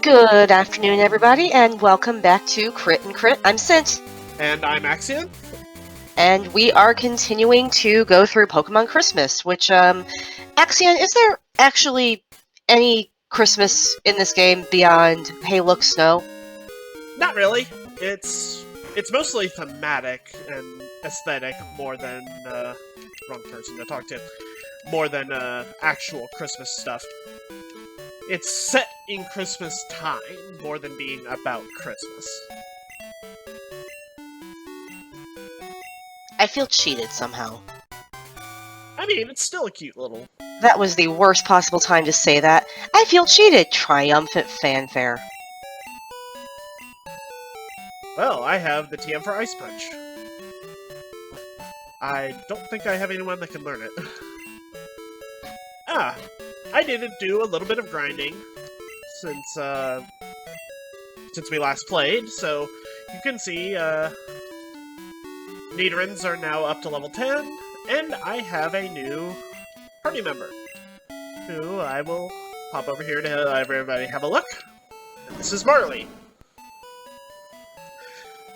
Good afternoon, everybody, and welcome back to Crit and Crit. I'm Scint. And I'm Axion. And we are continuing to go through Pokemon Christmas, which, Axion, is there actually any Christmas in this game beyond Hey Look Snow? Not really. It's mostly thematic and aesthetic more than, wrong person to talk to, more than, actual Christmas stuff. It's set in Christmas time more than being about Christmas. I feel cheated somehow. I mean, it's still a cute little... That was the worst possible time to say that. I feel cheated! Triumphant fanfare. Well, I have the TM for Ice Punch. I don't think I have anyone that can learn it. I did do a little bit of grinding since we last played, so you can see Nidorans are now up to level 10, and I have a new party member, who I will pop over here to have everybody have a look. And this is Marley.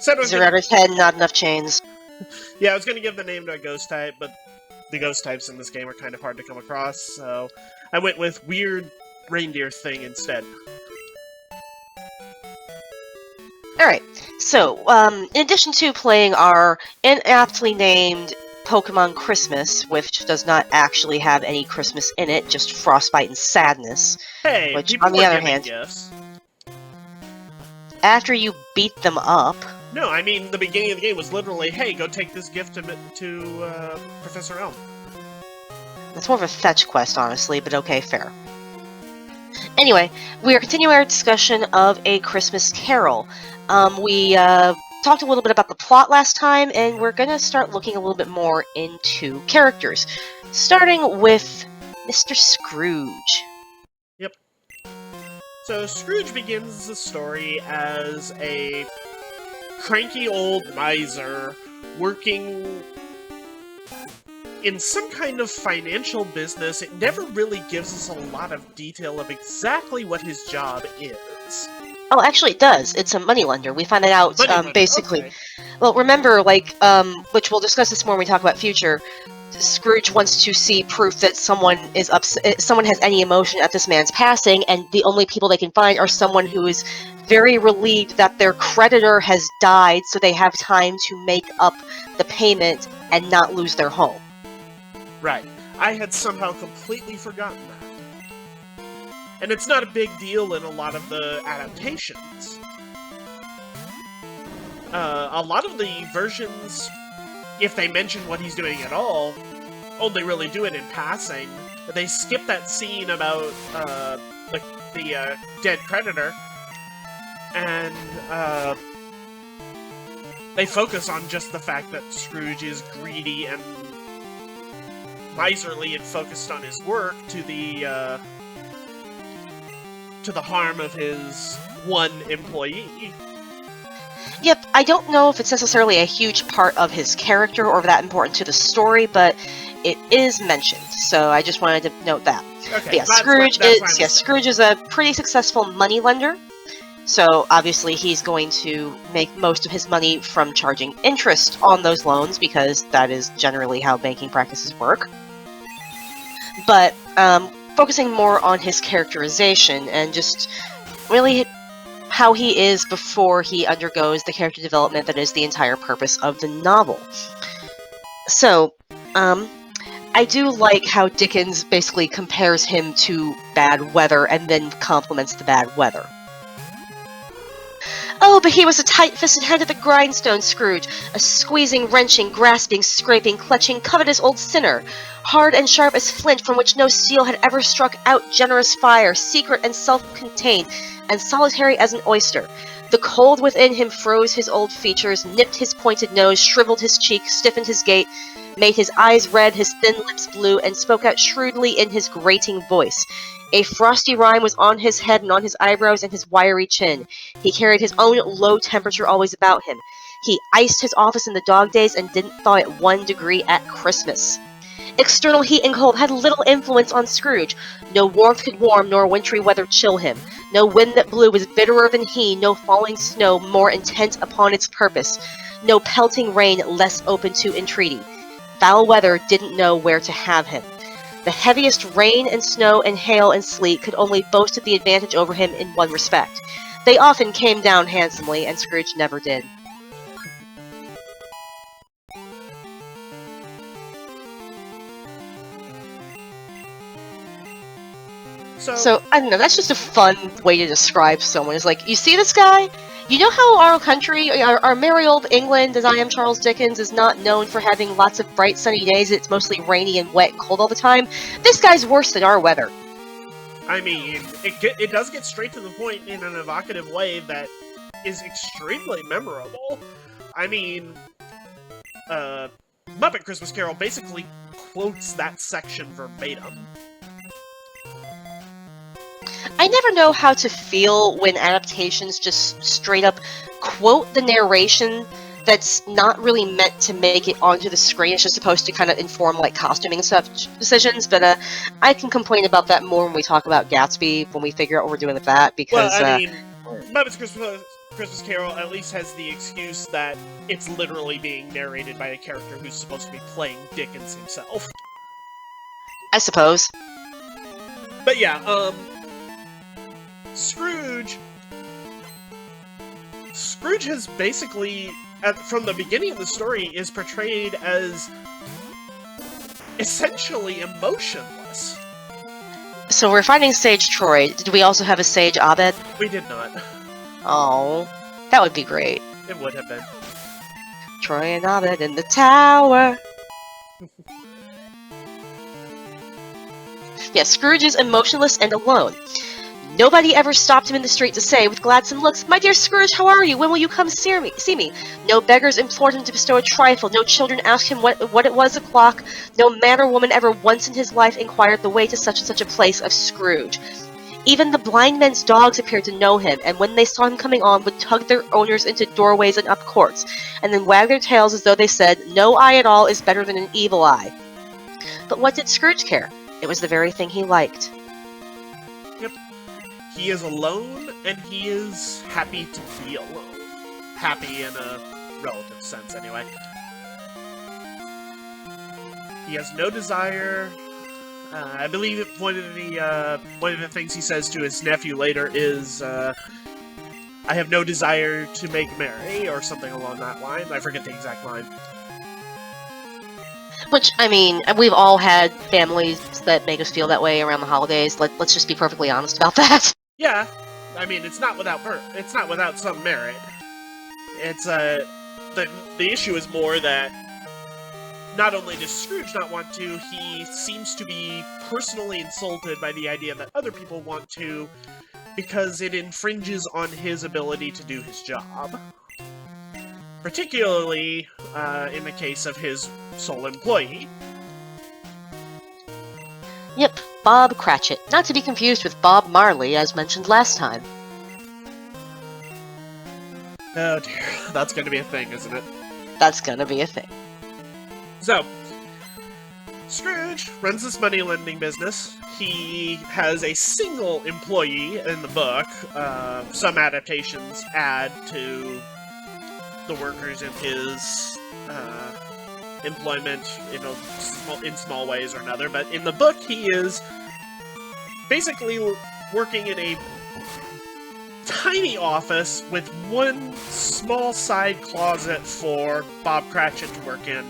Zero out of 10, not enough chains. Yeah, I was going to give the name to a ghost type, but the ghost types in this game are kind of hard to come across, so I went with Weird Reindeer Thing instead. Alright, so, in addition to playing our inaptly named Pokemon Christmas, which does not actually have any Christmas in it, just Frostbite and Sadness, Hey, which, people on the were other giving hand, gifts. after you beat them up... No, I mean, the beginning of the game was literally, hey, go take this gift to Professor Elm. That's more of a fetch quest, honestly, but okay, fair. Anyway, we are continuing our discussion of A Christmas Carol. We talked a little bit about the plot last time, and we're going to start looking a little bit more into characters. Starting with Mr. Scrooge. Yep. So, Scrooge begins the story as a cranky old miser working in some kind of financial business. It never really gives us a lot of detail of exactly what his job is. Oh, actually it does. It's a moneylender. We find it out, basically. Okay. Well, remember, like, which we'll discuss this more when we talk about future, Scrooge wants to see proof that someone is someone has any emotion at this man's passing, and the only people they can find are someone who is very relieved that their creditor has died, so they have time to make up the payment and not lose their home. Right. I had somehow completely forgotten that. And it's not a big deal in a lot of the adaptations. A lot of the versions, if they mention what he's doing at all, only really do it in passing. They skip that scene about the dead creditor, and they focus on just the fact that Scrooge is greedy and miserly and focused on his work to the harm of his one employee. Yep, I don't know if it's necessarily a huge part of his character or that important to the story, but it is mentioned, so I just wanted to note that. Okay, yeah, Scrooge is a pretty successful moneylender, so obviously he's going to make most of his money from charging interest on those loans, because that is generally how banking practices work. But focusing more on his characterization and just really how he is before he undergoes the character development that is the entire purpose of the novel. So, I do like how Dickens basically compares him to bad weather and then compliments the bad weather. Oh, but he was a tight-fisted hand at the grindstone, Scrooge, a squeezing, wrenching, grasping, scraping, clutching, covetous old sinner, hard and sharp as flint from which no steel had ever struck out generous fire, secret and self-contained, and solitary as an oyster. The cold within him froze his old features, nipped his pointed nose, shriveled his cheek, stiffened his gait, made his eyes red, his thin lips blue, and spoke out shrewdly in his grating voice. A frosty rime was on his head and on his eyebrows and his wiry chin. He carried his own low temperature always about him. He iced his office in the dog days and didn't thaw it 1 degree at Christmas. External heat and cold had little influence on Scrooge. No warmth could warm, nor wintry weather chill him. No wind that blew was bitterer than he, no falling snow more intent upon its purpose, no pelting rain less open to entreaty. Foul weather didn't know where to have him. The heaviest rain and snow and hail and sleet could only boast of the advantage over him in one respect. They often came down handsomely, and Scrooge never did. So, I don't know, that's just a fun way to describe someone. It's like, you see this guy? You know how our country, our merry old England, as I am Charles Dickens, is not known for having lots of bright sunny days, it's mostly rainy and wet and cold all the time? This guy's worse than our weather. I mean, it does get straight to the point in an evocative way that is extremely memorable. I mean, Muppet Christmas Carol basically quotes that section verbatim. I never know how to feel when adaptations just straight up quote the narration that's not really meant to make it onto the screen. It's just supposed to kind of inform, like, costuming and stuff decisions, but I can complain about that more when we talk about Gatsby, when we figure out what we're doing with that, because... Well, I mean, Muppet's Christmas Carol at least has the excuse that it's literally being narrated by a character who's supposed to be playing Dickens himself. I suppose. But yeah, Scrooge has basically, from the beginning of the story, is portrayed as essentially emotionless. So we're finding Sage Troy. Did we also have a Sage Abed? We did not. Oh, that would be great. It would have been. Troy and Abed in the tower. Yeah, Scrooge is emotionless and alone. Nobody ever stopped him in the street to say, with gladsome looks, "My dear Scrooge, how are you? When will you come see me?" No beggars implored him to bestow a trifle. No children asked him what it was o'clock. No man or woman ever once in his life inquired the way to such and such a place of Scrooge. Even the blind men's dogs appeared to know him, and when they saw him coming on, would tug their owners into doorways and up courts, and then wag their tails as though they said, "No eye at all is better than an evil eye." But what did Scrooge care? It was the very thing he liked. Yep. He is alone, and he is happy to be alone. Happy in a relative sense, anyway. He has no desire. I believe one of the things he says to his nephew later is, "I have no desire to make merry," or something along that line. I forget the exact line. Which, I mean, we've all had families that make us feel that way around the holidays. Let's just be perfectly honest about that. Yeah, I mean, it's not without some merit. It's the issue is more that not only does Scrooge not want to, he seems to be personally insulted by the idea that other people want to, because it infringes on his ability to do his job. Particularly in the case of his sole employee. Yep, Bob Cratchit. Not to be confused with Bob Marley, as mentioned last time. Oh dear, that's gonna be a thing, isn't it? That's gonna be a thing. So, Scrooge runs this money lending business. He has a single employee in the book. Some adaptations add to the workers in his employment, in small ways or another, but in the book he is basically working in a tiny office with one small side closet for Bob Cratchit to work in,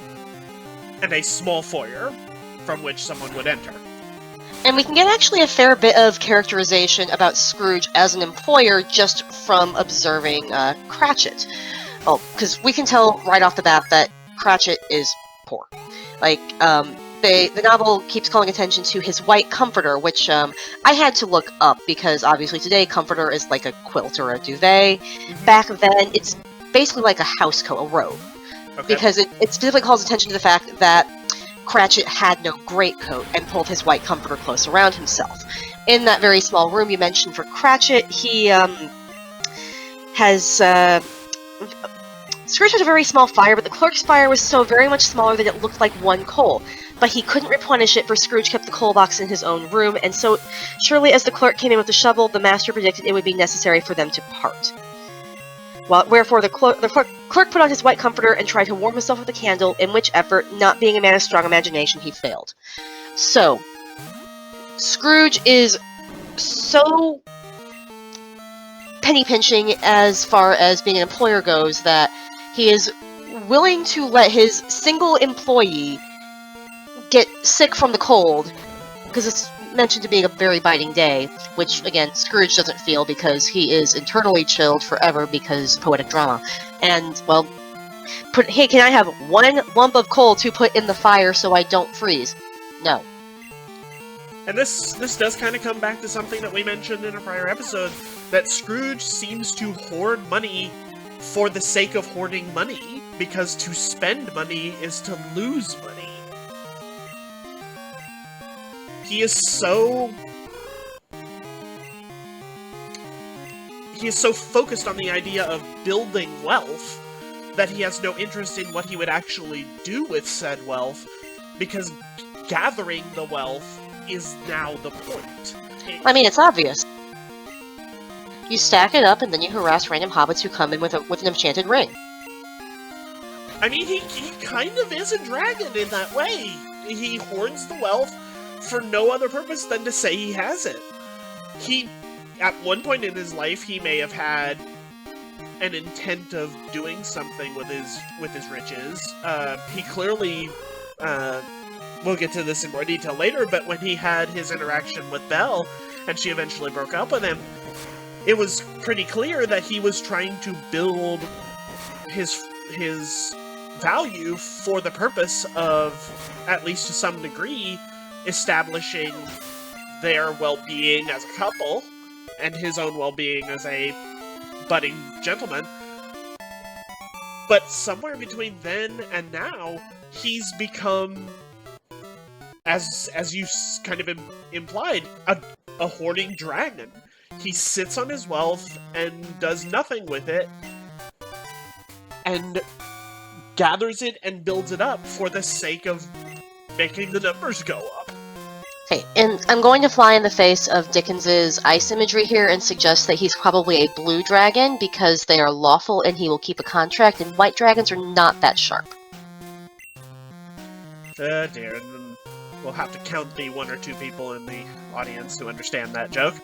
and a small foyer from which someone would enter. And we can get actually a fair bit of characterization about Scrooge as an employer just from observing Cratchit. Well, because we can tell right off the bat that Cratchit is poor. Like, the novel keeps calling attention to his white comforter, which I had to look up because obviously today comforter is like a quilt or a duvet. Back then, it's basically like a housecoat, a robe. Okay. Because it specifically calls attention to the fact that Cratchit had no greatcoat and pulled his white comforter close around himself. In that very small room you mentioned for Cratchit, he has... Scrooge had a very small fire, but the clerk's fire was so very much smaller that it looked like one coal. but he couldn't replenish it, for Scrooge kept the coal box in his own room, and so surely as the clerk came in with the shovel, the master predicted it would be necessary for them to part. Wherefore the clerk put on his white comforter and tried to warm himself with a candle, in which effort, not being a man of strong imagination, he failed. So, Scrooge is so penny-pinching as far as being an employer goes that he is willing to let his single employee get sick from the cold, because it's mentioned to be a very biting day, which, again, Scrooge doesn't feel because he is internally chilled forever because poetic drama. And, well, hey, can I have one lump of coal to put in the fire so I don't freeze? No. And this does kind of come back to something that we mentioned in a prior episode, that Scrooge seems to hoard money for the sake of hoarding money, because to spend money is to lose money. He is so focused on the idea of building wealth that he has no interest in what he would actually do with said wealth, because gathering the wealth is now the point. I mean, it's obvious. You stack it up, and then you harass random hobbits who come in with an enchanted ring. I mean, he kind of is a dragon in that way. He hoards the wealth for no other purpose than to say he has it. At one point in his life, he may have had an intent of doing something with his riches. He clearly, we'll get to this in more detail later, but when he had his interaction with Belle, and she eventually broke up with him, it was pretty clear that he was trying to build his value for the purpose of, at least to some degree, establishing their well-being as a couple, and his own well-being as a budding gentleman. But somewhere between then and now, he's become, as you kind of implied, a hoarding dragon. He sits on his wealth and does nothing with it, and gathers it and builds it up for the sake of making the numbers go up. Okay, and I'm going to fly in the face of Dickens's ice imagery here and suggest that he's probably a blue dragon because they are lawful and he will keep a contract, and white dragons are not that sharp. Dear, and we'll have to count the one or two people in the audience who understand that joke.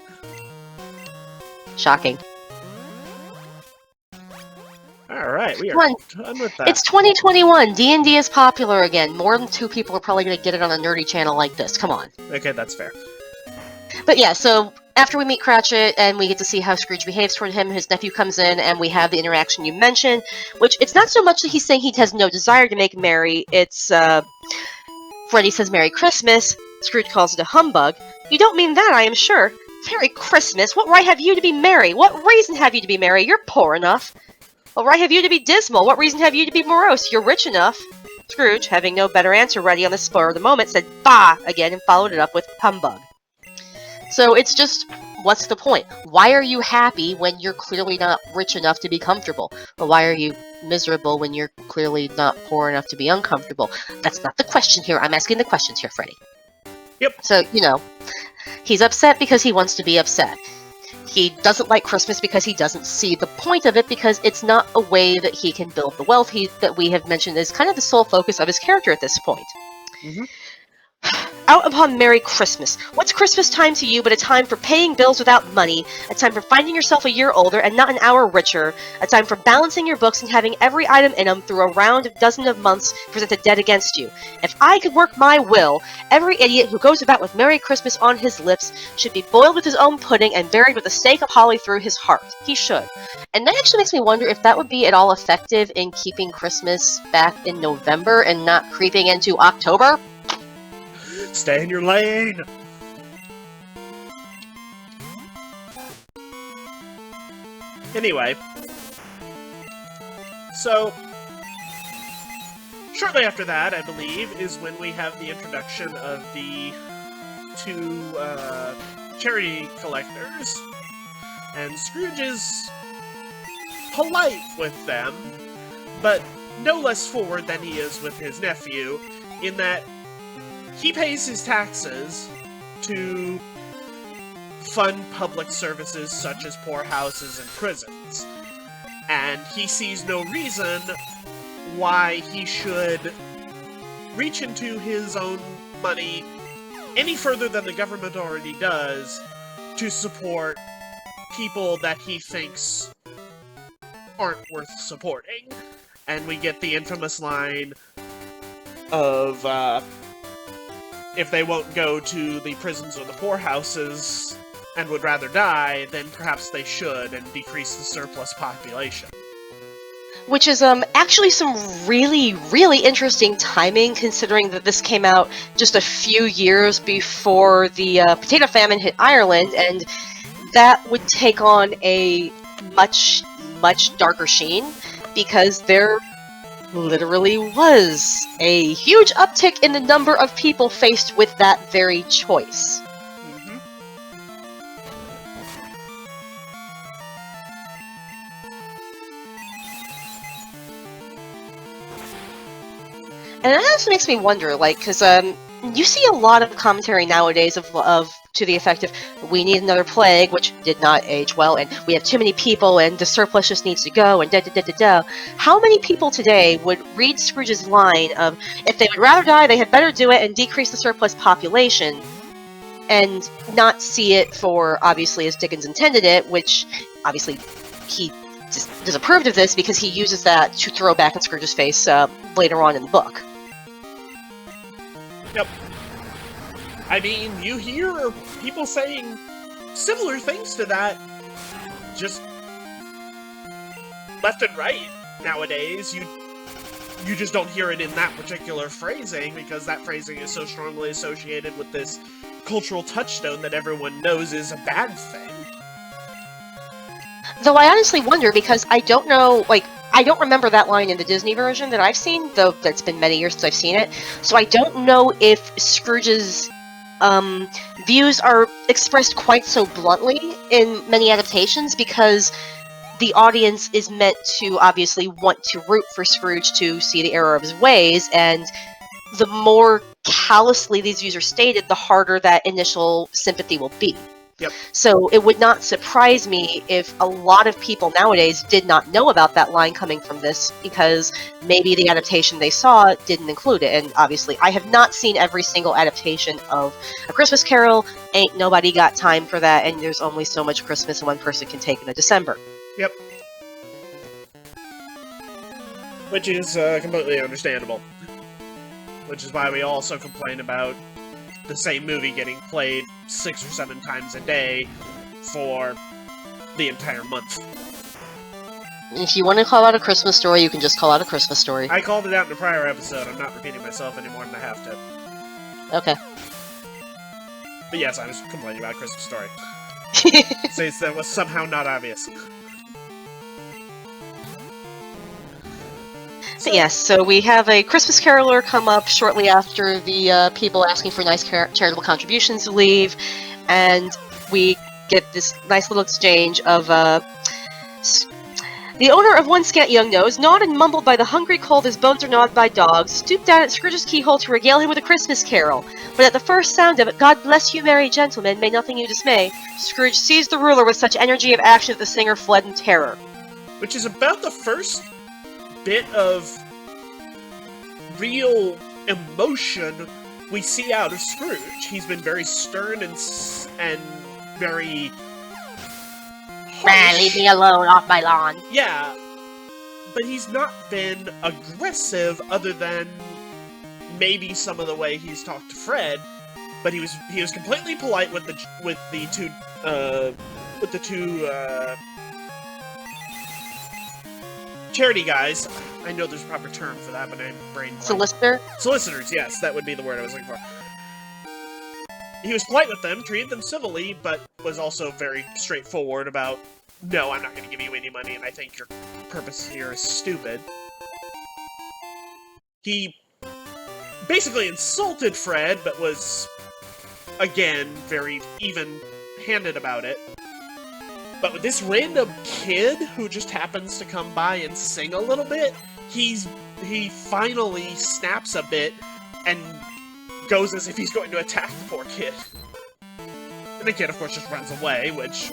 Shocking. Alright, we are done with that. It's 2021. D&D is popular again. More than 2 people are probably going to get it on a nerdy channel like this. Come on. Okay, that's fair. But yeah, so after we meet Cratchit and we get to see how Scrooge behaves toward him, his nephew comes in and we have the interaction you mentioned, which it's not so much that he's saying he has no desire to make merry. It's, Freddy says Merry Christmas. Scrooge calls it a humbug. You don't mean that, I am sure. Merry Christmas? What right have you to be merry? What reason have you to be merry? You're poor enough. What right have you to be dismal? What reason have you to be morose? You're rich enough. Scrooge, having no better answer ready on the spur of the moment, said bah again and followed it up with humbug. So it's just, what's the point? Why are you happy when you're clearly not rich enough to be comfortable? Or why are you miserable when you're clearly not poor enough to be uncomfortable? That's not the question here. I'm asking the questions here, Freddy. Yep. So, he's upset because he wants to be upset. He doesn't like Christmas because he doesn't see the point of it, because it's not a way that he can build the wealth that we have mentioned is kind of the sole focus of his character at this point. Mm-hmm. Out upon Merry Christmas. What's Christmas time to you but a time for paying bills without money, a time for finding yourself a year older and not an hour richer, a time for balancing your books and having every item in them through a round of dozen of months presented dead against you. If I could work my will, every idiot who goes about with Merry Christmas on his lips should be boiled with his own pudding and buried with a stake of holly through his heart. He should. And that actually makes me wonder if that would be at all effective in keeping Christmas back in November and not creeping into October. Stay in your lane! Anyway. So, shortly after that, I believe, is when we have the introduction of the 2 charity collectors. And Scrooge is polite with them, but no less forward than he is with his nephew, in that he pays his taxes to fund public services such as poorhouses and prisons. And he sees no reason why he should reach into his own money any further than the government already does to support people that he thinks aren't worth supporting. And we get the infamous line of, if they won't go to the prisons or the poorhouses and would rather die, then perhaps they should, and decrease the surplus population. Which is actually some really, really interesting timing, considering that this came out just a few years before the potato famine hit Ireland, and that would take on a much, much darker sheen, because there literally was a huge uptick in the number of people faced with that very choice. And that also makes me wonder, like, because you see a lot of commentary nowadays of to the effect of, we need another plague, which did not age well, and we have too many people, and the surplus just needs to go, and da-da-da-da-da. How many people today would read Scrooge's line of, if they would rather die, they had better do it and decrease the surplus population, and not see it for, obviously, as Dickens intended it, which, obviously, he disapproved of this because he uses that to throw back in Scrooge's face later on in the book. Yep. I mean, you hear people saying similar things to that just left and right nowadays. You just don't hear it in that particular phrasing, because that phrasing is so strongly associated with this cultural touchstone that everyone knows is a bad thing. Though I honestly wonder, because I don't know, like, I don't remember that line in the Disney version that I've seen, though that's been many years since I've seen it, so I don't know if Scrooge's views are expressed quite so bluntly in many adaptations, because the audience is meant to obviously want to root for Scrooge to see the error of his ways, and the more callously these views are stated, the harder that initial sympathy will be. Yep. So it would not surprise me if a lot of people nowadays did not know about that line coming from this, because maybe the adaptation they saw didn't include it. And obviously, I have not seen every single adaptation of A Christmas Carol. Ain't nobody got time for that, and there's only so much Christmas one person can take in a December. Yep. Which is completely understandable. Which is why we also complain about the same movie getting played 6 or 7 times a day for the entire month. If you want to call out A Christmas Story, you can just call out A Christmas Story. I called it out in a prior episode. I'm not repeating myself any more than I have to. Okay. But yes, I was complaining about A Christmas Story. Since that was somehow not obvious. But yes, so we have a Christmas Caroler come up shortly after the people asking for nice charitable contributions leave, and we get this nice little exchange of the owner of one scant young nose, gnawed and mumbled by the hungry cold as bones are gnawed by dogs, stooped down at Scrooge's keyhole to regale him with a Christmas carol. But at the first sound of it, God bless you, merry gentlemen, may nothing you dismay, Scrooge seized the ruler with such energy of action that the singer fled in terror. Which is about the first bit of real emotion we see out of Scrooge. He's been very stern and very harsh. Leave me alone, off my lawn. Yeah, but he's not been aggressive other than maybe some of the way he's talked to Fred. But he was completely polite with the two charity guys. I know there's a proper term for that, but I'm brain blank. Solicitors, yes, that would be the word I was looking for. He was polite with them, treated them civilly, but was also very straightforward about, no, I'm not going to give you any money, and I think your purpose here is stupid. He basically insulted Fred, but was, again, very even-handed about it. But with this random kid who just happens to come by and sing a little bit, he finally snaps a bit and goes as if he's going to attack the poor kid. And the kid, of course, just runs away, which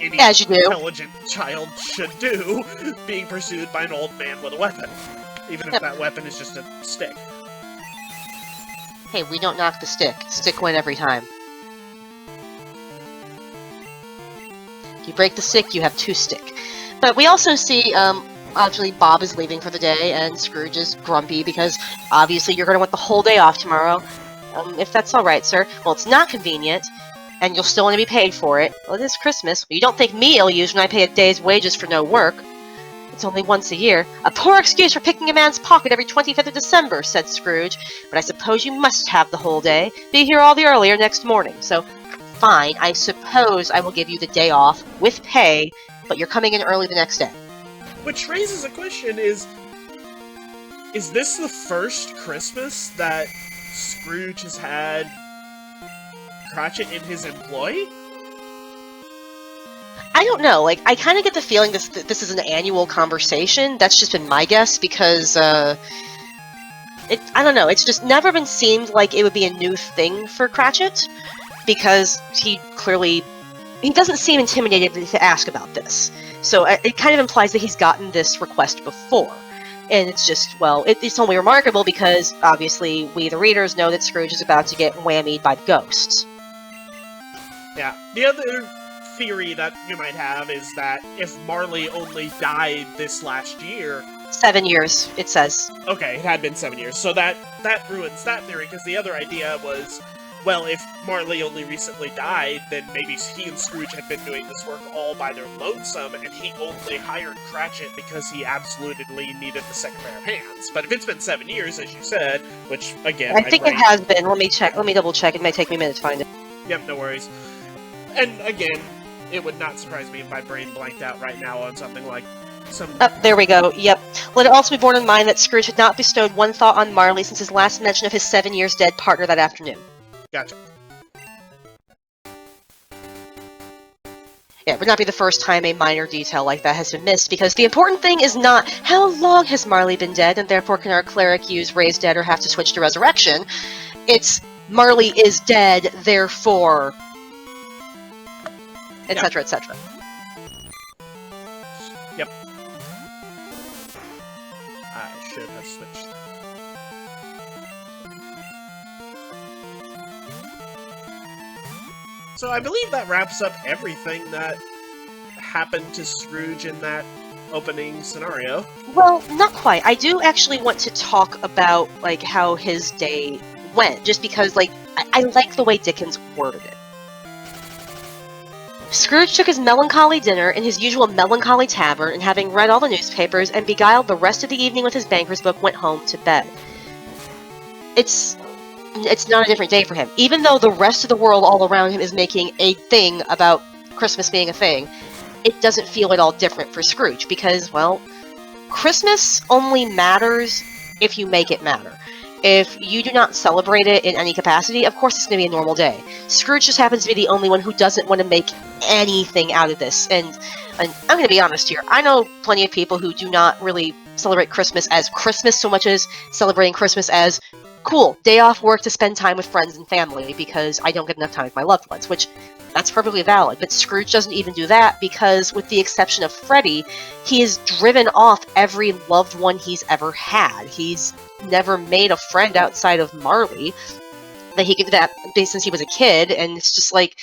any As you do. intelligent child should do, being pursued by an old man with a weapon. Even if that weapon is just a stick. Hey, we don't knock the stick. Stick win every time. If you break the stick, you have 2 stick. But we also see, obviously Bob is leaving for the day, and Scrooge is grumpy because obviously you're going to want the whole day off tomorrow. If that's alright, sir. Well, it's not convenient, and you'll still want to be paid for it. Well, it is Christmas. You don't think me ill-used when I pay a day's wages for no work. It's only once a year. A poor excuse for picking a man's pocket every 25th of December, said Scrooge. But I suppose you must have the whole day. Be here all the earlier next morning. So, fine, I suppose I will give you the day off, with pay, but you're coming in early the next day. Which raises a question, is this the first Christmas that Scrooge has had Cratchit in his employ? I don't know, like, I kind of get the feeling this is an annual conversation. That's just been my guess, because, I don't know, it's just never been seemed like it would be a new thing for Cratchit, because he doesn't seem intimidated to ask about this. So it kind of implies that he's gotten this request before. And it's just, well, it's only remarkable because, obviously, we the readers know that Scrooge is about to get whammied by the ghosts. Yeah, the other theory that you might have is that if Marley only died this last year... 7 years, it says. Okay, it had been 7 years, so that ruins that theory, because the other idea was, well, if Marley only recently died, then maybe he and Scrooge had been doing this work all by their lonesome, and he only hired Cratchit because he absolutely needed the second pair of hands. But if it's been 7 years, as you said, which, again... I think it has been. Let me check. Let me double check. It may take me a minute to find it. Yep, no worries. And, again, it would not surprise me if my brain blanked out right now on something like some... Oh, there we go. Yep. Let it also be borne in mind that Scrooge had not bestowed one thought on Marley since his last mention of his 7 years dead partner that afternoon. Gotcha. Yeah, it would not be the first time a minor detail like that has been missed, because the important thing is not how long has Marley been dead, and therefore can our cleric use raise dead or have to switch to resurrection. It's Marley is dead, therefore... etc., etc. Yep. I should have switched. So I believe that wraps up everything that happened to Scrooge in that opening scenario. Well, not quite. I do actually want to talk about, like, how his day went, just because, like, I like the way Dickens worded it. Scrooge took his melancholy dinner in his usual melancholy tavern, and having read all the newspapers and beguiled the rest of the evening with his banker's book, went home to bed. It's not a different day for him. Even though the rest of the world all around him is making a thing about Christmas being a thing, it doesn't feel at all different for Scrooge, because, well, Christmas only matters if you make it matter. If you do not celebrate it in any capacity, of course it's going to be a normal day. Scrooge just happens to be the only one who doesn't want to make anything out of this. And I'm going to be honest here. I know plenty of people who do not really celebrate Christmas as Christmas so much as celebrating Christmas as, cool, day off work to spend time with friends and family because I don't get enough time with my loved ones, which that's perfectly valid. But Scrooge doesn't even do that because, with the exception of Freddy, he has driven off every loved one he's ever had. He's never made a friend outside of Marley that he could since he was a kid, and it's just like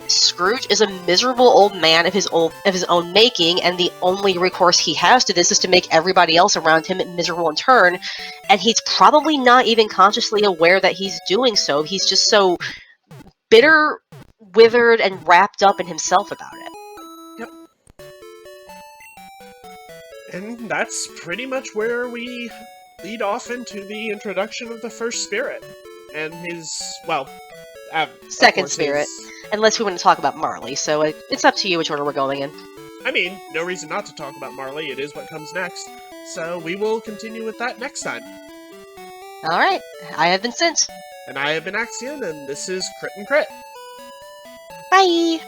Scrooge is a miserable old man of his own making, and the only recourse he has to this is to make everybody else around him miserable in turn, and he's probably not even consciously aware that he's doing so. He's just so bitter, withered, and wrapped up in himself about it. Yep. And that's pretty much where we lead off into the introduction of the first spirit. And his, well... second spirit. Unless we want to talk about Marley, so it's up to you which order we're going in. I mean, no reason not to talk about Marley, it is what comes next. So we will continue with that next time. Alright, I have been Scint. And I have been Axion, and this is Crit and Crit. Bye!